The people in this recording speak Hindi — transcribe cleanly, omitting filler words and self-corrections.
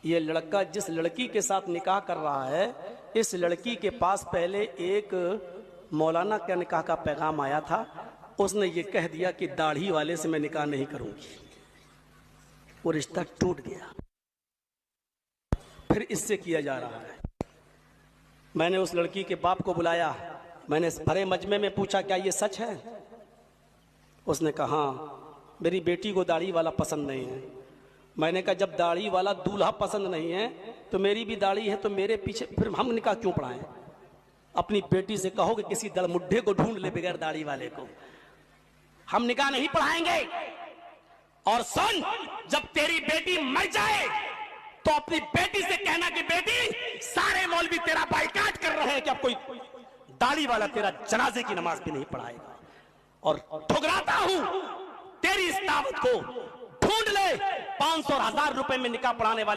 ये लड़का जिस लड़की के साथ निकाह कर रहा है, इस लड़की के पास पहले एक मौलाना का निकाह का पैगाम आया था। उसने ये कह दिया कि दाढ़ी वाले से मैं निकाह नहीं करूंगी। वो रिश्ता टूट गया। फिर इससे किया जा रहा है। मैंने उस लड़की के बाप को बुलाया, मैंने भरे मजमे में पूछा क्या ये सच है? उसने कहा हाँ, मेरी बेटी को दाढ़ी वाला पसंद नहीं है। मैंने कहा जब दाढ़ी वाला दूल्हा पसंद नहीं है तो मेरी भी दाढ़ी है, तो मेरे पीछे फिर हम निकाह क्यों पढ़ाएं? अपनी बेटी से कहो कि किसी दड़मुड्ढे को ढूंढ ले बगैर दाढ़ी वाले को, हम निकाह नहीं पढ़ाएंगे। और सुन, जब तेरी बेटी मर जाए तो अपनी बेटी से कहना कि बेटी सारे मौलवी तेरा बाइकाट कर रहे हैं कि अब कोई दाढ़ी वाला तेरा जनाजे की नमाज भी नहीं पढ़ाएगा। और ठुकराता हूं तेरी इस दावत को, ढूंढ ले 500 और 1000 रुपए में निकाह पढ़ाने वाले